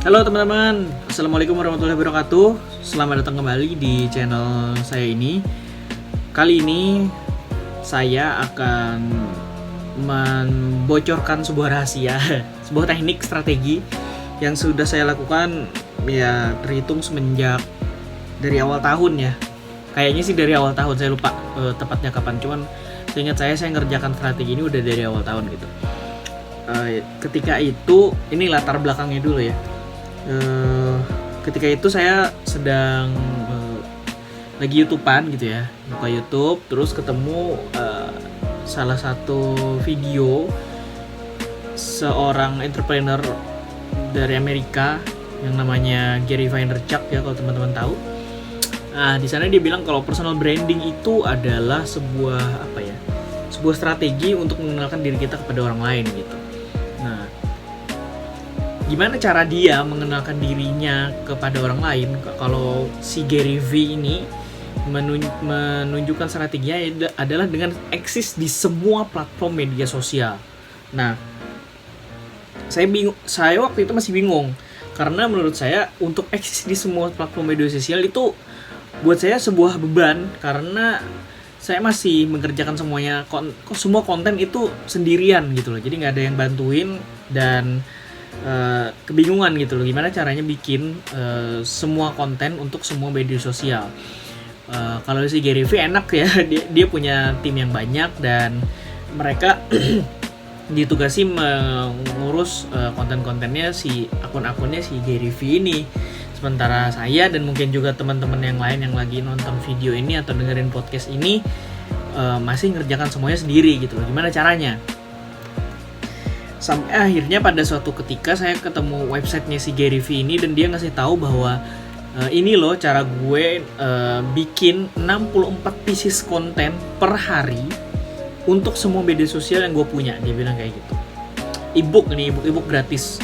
Halo teman-teman, Assalamualaikum warahmatullahi wabarakatuh. Selamat datang kembali di channel saya ini. Kali ini saya akan membocorkan sebuah rahasia, sebuah teknik strategi yang sudah saya lakukan ya terhitung semenjak dari awal tahun ya. Kayaknya sih dari awal tahun, saya lupa tepatnya kapan. Cuman seingat saya ngerjakan strategi ini udah dari awal tahun gitu. Ketika itu, ini latar belakangnya dulu ya. Ketika itu saya sedang lagi YouTubean gitu ya, buka YouTube, terus ketemu salah satu video seorang entrepreneur dari Amerika yang namanya Gary Vaynerchuk ya, kalau teman-teman tahu. Nah, di sana dia bilang kalau personal branding itu adalah sebuah strategi untuk mengenalkan diri kita kepada orang lain gitu. Nah, gimana cara dia mengenalkan dirinya kepada orang lain? Kalau si Gary V ini menunjukkan strateginya adalah dengan eksis di semua platform media sosial. Nah, saya waktu itu masih bingung karena menurut saya untuk eksis di semua platform media sosial itu buat saya sebuah beban karena saya masih mengerjakan semua konten itu sendirian gitu loh. Jadi nggak ada yang bantuin dan kebingungan gitu loh gimana caranya bikin semua konten untuk semua media sosial. Kalau si Gary V enak ya, dia punya tim yang banyak dan mereka ditugasi mengurus konten-kontennya si akun-akunnya si Gary V ini. Sementara saya dan mungkin juga teman-teman yang lain yang lagi nonton video ini atau dengerin podcast ini masih ngerjakan semuanya sendiri gitu loh. Gimana caranya? Sampai akhirnya pada suatu ketika saya ketemu websitenya si Gary V ini dan dia ngasih tahu bahwa ini loh cara gue bikin 64 pieces konten per hari untuk semua media sosial yang gue punya. Dia bilang kayak gitu. Ebook gratis.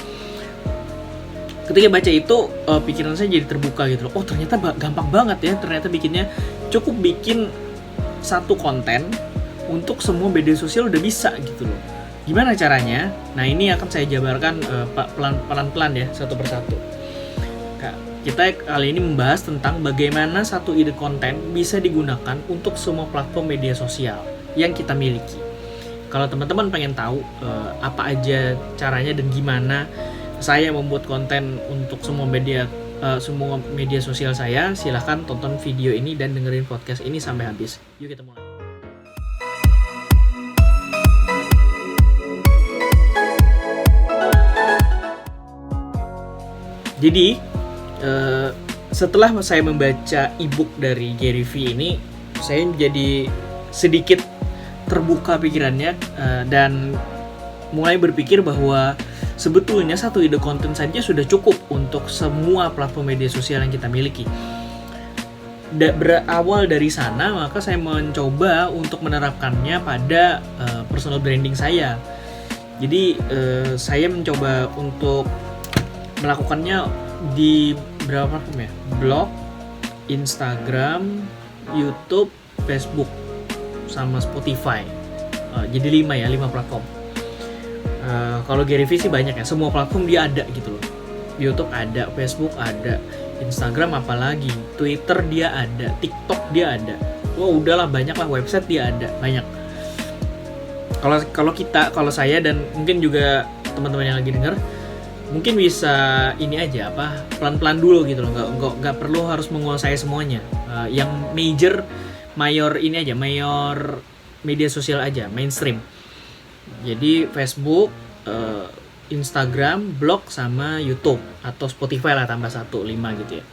Ketika baca itu pikiran saya jadi terbuka gitu loh. Oh, ternyata gampang banget ya. Ternyata bikinnya cukup bikin satu konten untuk semua media sosial udah bisa gitu loh. Gimana caranya? Nah, ini akan saya jabarkan pelan-pelan ya, satu persatu. Kita kali ini membahas tentang bagaimana satu ide konten bisa digunakan untuk semua platform media sosial yang kita miliki. Kalau teman-teman pengen tahu apa aja caranya dan gimana saya membuat konten untuk semua media sosial saya, silahkan tonton video ini dan dengerin podcast ini sampai habis. Yuk kita mulai. Jadi setelah saya membaca ebook dari Gary V ini, saya menjadi sedikit terbuka pikirannya dan mulai berpikir bahwa sebetulnya satu ide konten saja sudah cukup untuk semua platform media sosial yang kita miliki. Berawal dari sana, maka saya mencoba untuk menerapkannya pada personal branding saya. Jadi saya mencoba untuk melakukannya di berapa platform ya? Blog, Instagram, YouTube, Facebook, sama Spotify. Jadi 5 platform. Kalau Gary V sih banyak ya, semua platform dia ada gitu loh. YouTube ada, Facebook ada, Instagram apalagi, Twitter dia ada, TikTok dia ada. Wah, udahlah banyak lah, website dia ada, banyak. Kalau saya dan mungkin juga teman-teman yang lagi denger, mungkin bisa ini aja pelan-pelan dulu gitu loh, nggak perlu harus menguasai semuanya. Yang mayor media sosial aja, mainstream. Jadi Facebook, Instagram, blog, sama YouTube atau Spotify lah tambah 5 gitu ya.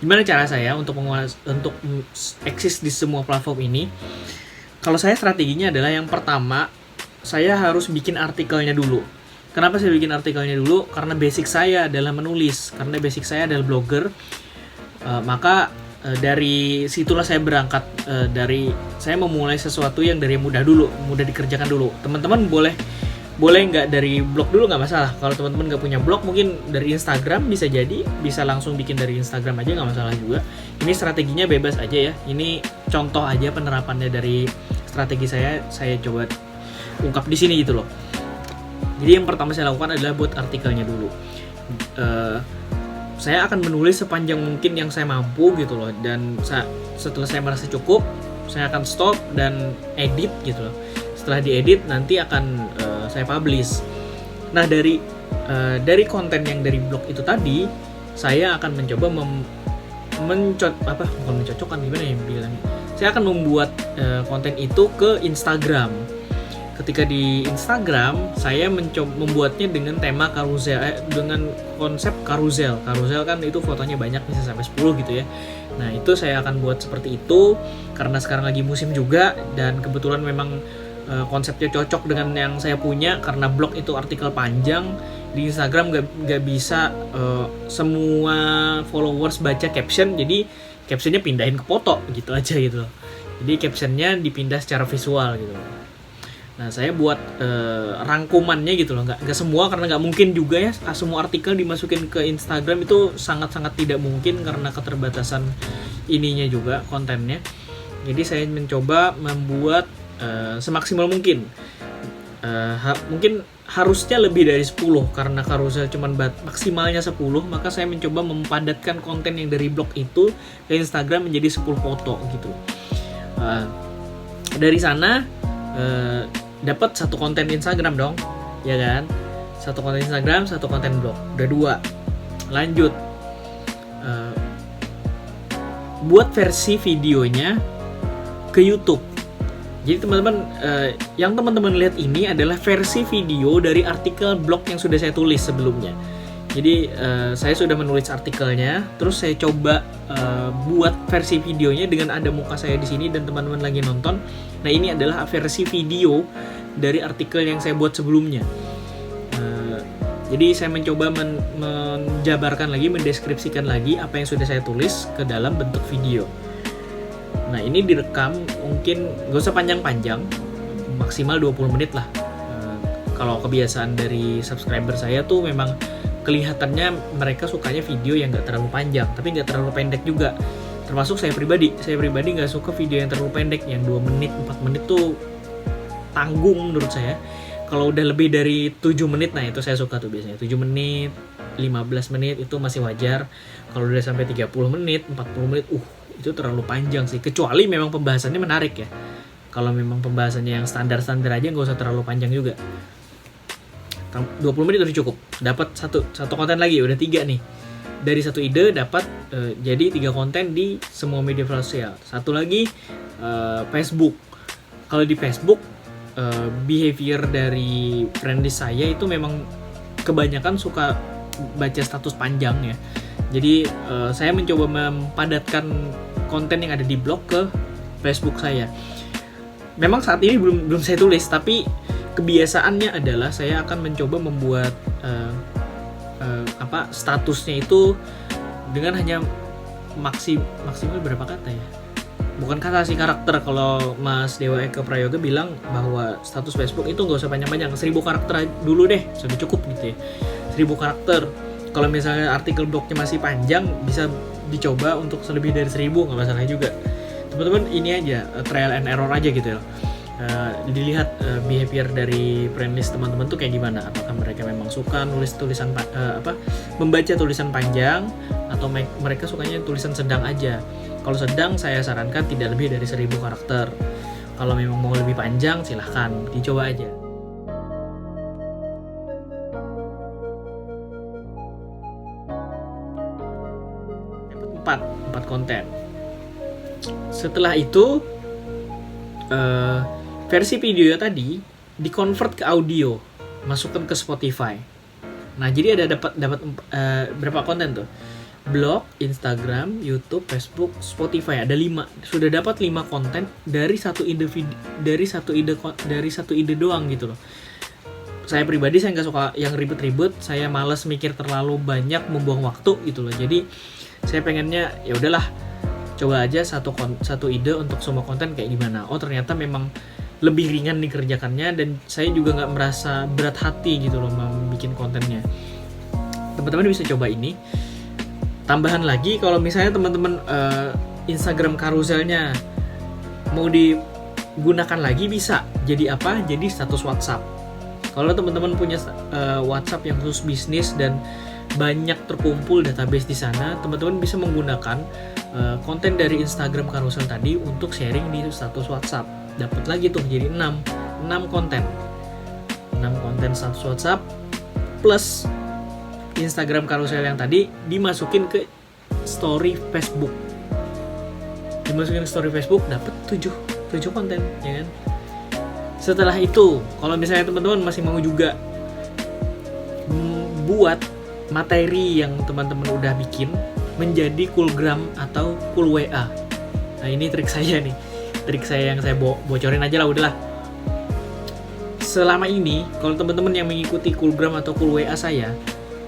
Gimana cara saya untuk eksis di semua platform ini? Kalau saya strateginya adalah yang pertama, saya harus bikin artikelnya dulu. Kenapa saya bikin artikelnya dulu? Karena basic saya adalah menulis, karena basic saya adalah blogger. Maka dari situlah saya berangkat, saya memulai sesuatu yang dari mudah dikerjakan dulu. Teman-teman boleh nggak dari blog dulu, nggak masalah. Kalau teman-teman nggak punya blog, mungkin dari Instagram bisa langsung bikin dari Instagram aja, nggak masalah juga. Ini strateginya bebas aja ya. Ini contoh aja penerapannya dari strategi saya coba ungkap di sini gitu loh. Jadi yang pertama saya lakukan adalah buat artikelnya dulu. eh, saya akan menulis sepanjang mungkin yang saya mampu gitu loh, dan setelah saya merasa cukup, saya akan stop dan edit gitu loh. Setelah diedit nanti akan saya publish. Nah, dari konten yang dari blog itu tadi, saya akan mencoba bukan mencocokkan, gimana ya bilangnya. Saya akan membuat konten itu ke Instagram. Ketika di Instagram, saya membuatnya dengan tema karusel, dengan konsep karusel. Karusel kan itu fotonya banyak, bisa sampai 10 gitu ya. Nah, itu saya akan buat seperti itu karena sekarang lagi musim juga, dan kebetulan memang konsepnya cocok dengan yang saya punya, karena blog itu artikel panjang. Di Instagram gak bisa semua followers baca caption, jadi captionnya pindahin ke foto gitu aja gitu loh. Jadi captionnya dipindah secara visual gitu loh. Nah, saya buat rangkumannya gitu loh, nggak semua, karena nggak mungkin juga ya semua artikel dimasukin ke Instagram, itu sangat-sangat tidak mungkin karena keterbatasan ininya juga kontennya. Jadi saya mencoba membuat semaksimal mungkin. Mungkin harusnya lebih dari 10 karena karusel cuman maksimalnya 10, maka saya mencoba mempadatkan konten yang dari blog itu ke Instagram menjadi 10 foto gitu. Dari sana dapat satu konten Instagram dong, ya kan? Satu konten Instagram, satu konten blog, udah 2. Lanjut, buat versi videonya ke YouTube. Jadi teman-teman, yang teman-teman lihat ini adalah versi video dari artikel blog yang sudah saya tulis sebelumnya. Jadi saya sudah menulis artikelnya, terus saya coba buat versi videonya dengan ada muka saya di sini dan teman-teman lagi nonton. Nah, ini adalah versi video dari artikel yang saya buat sebelumnya. Jadi saya mencoba menjabarkan lagi, mendeskripsikan lagi apa yang sudah saya tulis ke dalam bentuk video. Nah, ini direkam mungkin gak usah panjang-panjang, maksimal 20 menit lah. Kalau kebiasaan dari subscriber saya tuh memang kelihatannya mereka sukanya video yang gak terlalu panjang, tapi gak terlalu pendek juga. Termasuk saya pribadi gak suka video yang terlalu pendek, yang 2 menit, 4 menit tuh tanggung menurut saya. Kalau udah lebih dari 7 menit, nah itu saya suka tuh biasanya. 7 menit, 15 menit itu masih wajar. Kalau udah sampai 30 menit, 40 menit, itu terlalu panjang sih. Kecuali memang pembahasannya menarik ya. Kalau memang pembahasannya yang standar-standar aja nggak usah terlalu panjang juga. 20 menit udah cukup. Dapat satu konten lagi, udah 3 nih. Dari satu ide dapat jadi 3 konten di semua media sosial. Satu lagi Facebook. Kalau di Facebook, behavior dari friendlist saya itu memang kebanyakan suka baca status panjang ya. Jadi saya mencoba mempadatkan konten yang ada di blog ke Facebook saya. Memang saat ini belum saya tulis, tapi kebiasaannya adalah saya akan mencoba membuat statusnya itu dengan hanya maksimal berapa kata ya? Bukan kata sih, karakter. Kalau Mas Dewa Eka Prayoga bilang bahwa status Facebook itu nggak usah panjang-panjang, 1000 karakter dulu deh, sudah cukup gitu ya. 1000 karakter. Kalau misalnya artikel blognya masih panjang, bisa dicoba untuk lebih dari 1000, nggak masalah juga. Teman-teman, ini aja trial and error aja gitu ya. Dilihat behavior dari friendlist teman-teman tuh kayak gimana. Apakah mereka memang suka nulis tulisan membaca tulisan panjang, atau mereka sukanya tulisan sedang aja. Kalau sedang, saya sarankan tidak lebih dari 1000 karakter. Kalau memang mau lebih panjang, silahkan dicoba aja. 4 konten. Setelah itu versi video tadi di-convert ke audio, masukkan ke Spotify. Nah, jadi ada dapat berapa konten tuh? Blog, Instagram, YouTube, Facebook, Spotify, ada 5. Sudah dapat 5 konten dari satu ide doang gitu loh. Saya pribadi saya nggak suka yang ribet-ribet, saya malas mikir terlalu banyak, membuang waktu gitu loh. Jadi saya pengennya ya udahlah, coba aja satu ide untuk semua konten kayak gimana. Oh, ternyata memang lebih ringan dikerjakannya, dan saya juga nggak merasa berat hati gitu loh membuat kontennya. Teman-teman bisa coba ini. Tambahan lagi, kalau misalnya teman-teman Instagram karuselnya mau digunakan lagi, bisa. Jadi apa? Jadi status WhatsApp. Kalau teman-teman punya WhatsApp yang khusus bisnis dan banyak terkumpul database di sana, teman-teman bisa menggunakan konten dari Instagram Carousel tadi untuk sharing di status WhatsApp. Dapat lagi tuh jadi 6 konten. 6 konten status WhatsApp plus Instagram Carousel yang tadi dimasukin ke story Facebook. Dimasukin ke story Facebook dapat 7 konten, ya kan? Setelah itu, kalau misalnya teman-teman masih mau juga buat materi yang teman-teman udah bikin menjadi coolgram atau cool WA. Nah, ini trik saya nih. Trik saya yang saya bocorin aja lah, udahlah. Selama ini, kalau teman-teman yang mengikuti coolgram atau cool WA saya,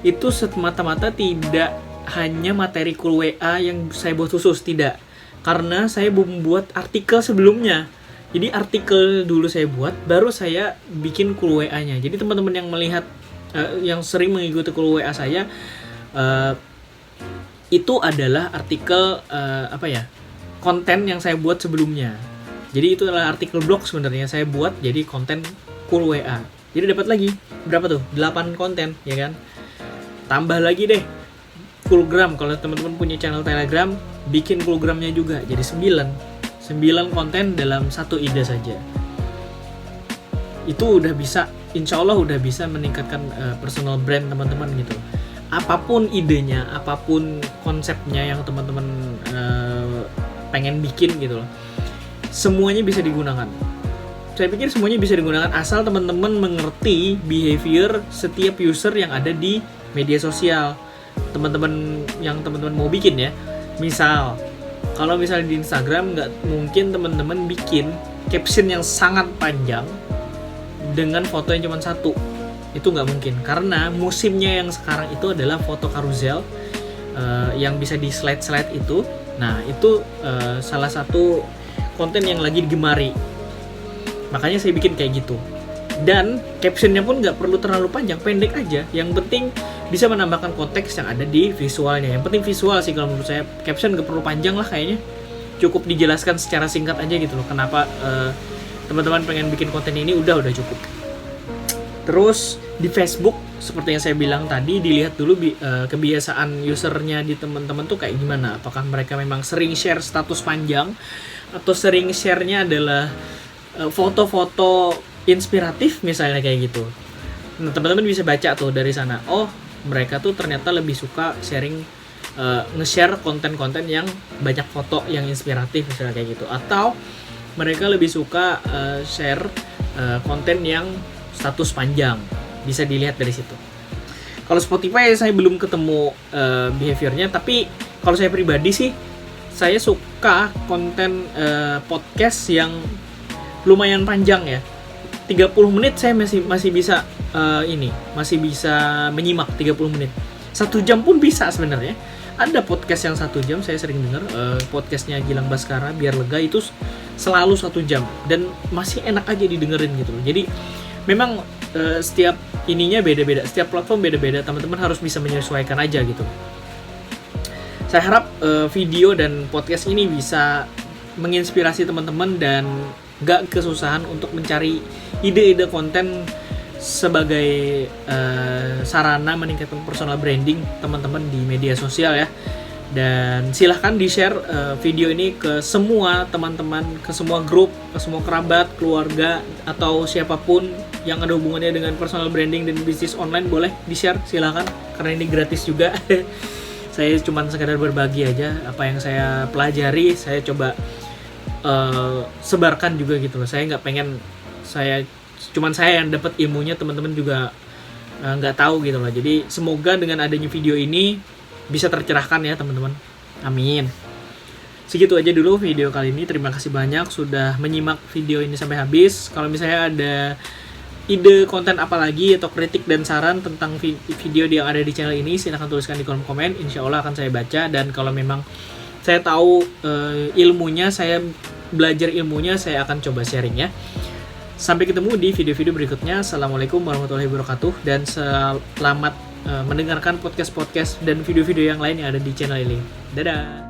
itu semata-mata tidak hanya materi cool WA yang saya buat khusus, tidak. Karena saya membuat artikel sebelumnya. Jadi artikel dulu saya buat, baru saya bikin cool WA-nya. Jadi teman-teman yang melihat, yang sering mengikuti cool WA saya, itu adalah artikel konten yang saya buat sebelumnya. Jadi itu adalah artikel blog sebenarnya saya buat jadi konten cool WA. Jadi dapat lagi berapa tuh? 8 konten, ya kan? Tambah lagi deh coolgram. Kalau teman-teman punya channel Telegram, bikin coolgramnya juga jadi 9 konten dalam satu ide saja. Itu udah bisa, insya Allah udah bisa meningkatkan personal brand teman-teman gitu. Apapun idenya, apapun konsepnya yang teman-teman pengen bikin gitu loh, semuanya bisa digunakan. Saya pikir semuanya bisa digunakan asal teman-teman mengerti behavior setiap user yang ada di media sosial teman-teman yang teman-teman mau bikin ya. Misal, kalau misalnya di Instagram nggak mungkin teman-teman bikin caption yang sangat panjang dengan foto yang cuma satu. Itu nggak mungkin, karena musimnya yang sekarang itu adalah foto carousel yang bisa di slide itu. Nah, itu salah satu konten yang lagi digemari, makanya saya bikin kayak gitu. Dan captionnya pun nggak perlu terlalu panjang, pendek aja. Yang penting bisa menambahkan konteks yang ada di visualnya. Yang penting visual sih kalau menurut saya. Caption nggak perlu panjang lah kayaknya, cukup dijelaskan secara singkat aja gitu loh. Kenapa teman-teman pengen bikin konten ini, udah cukup. Terus di Facebook, seperti yang saya bilang tadi, dilihat dulu kebiasaan usernya di teman-teman tuh kayak gimana. Apakah mereka memang sering share status panjang, atau sering share-nya adalah foto-foto inspiratif misalnya kayak gitu. Nah, teman-teman bisa baca tuh dari sana. Oh, mereka tuh ternyata lebih suka sharing, nge-share konten-konten yang banyak foto yang inspiratif misalnya kayak gitu. Atau mereka lebih suka share konten yang status panjang, bisa dilihat dari situ. Kalau Spotify saya belum ketemu behaviornya, tapi kalau saya pribadi sih saya suka konten podcast yang lumayan panjang ya. 30 menit saya masih bisa masih bisa menyimak 30 menit. 1 jam pun bisa sebenarnya. Ada podcast yang 1 jam saya sering dengar, podcastnya Gilang Baskara Biar Lega, itu selalu 1 jam dan masih enak aja didengerin gitu. Jadi memang setiap ininya beda-beda, setiap platform beda-beda, teman-teman harus bisa menyesuaikan aja gitu. Saya harap video dan podcast ini bisa menginspirasi teman-teman dan gak kesusahan untuk mencari ide-ide konten sebagai sarana meningkatkan personal branding teman-teman di media sosial ya. Dan silahkan di-share video ini ke semua teman-teman, ke semua grup, ke semua kerabat, keluarga, atau siapapun yang ada hubungannya dengan personal branding dan bisnis online. Boleh di-share, silahkan, karena ini gratis juga. Saya cuma sekadar berbagi aja apa yang saya pelajari, saya coba sebarkan juga gitu loh. Saya nggak pengen saya yang dapat ilmunya, teman-teman juga nggak tahu gitu loh. Jadi semoga dengan adanya video ini bisa tercerahkan ya teman-teman. Amin. Segitu aja dulu video kali ini. Terima kasih banyak sudah menyimak video ini sampai habis. Kalau misalnya ada ide konten apa lagi atau kritik dan saran tentang video yang ada di channel ini, silahkan tuliskan di kolom komen. Insya Allah akan saya baca. Dan kalau memang saya tahu ilmunya, saya belajar ilmunya, saya akan coba sharing ya. Sampai ketemu di video-video berikutnya. Assalamualaikum warahmatullahi wabarakatuh. Dan selamat mendengarkan podcast-podcast dan video-video yang lain yang ada di channel ini. Dadah!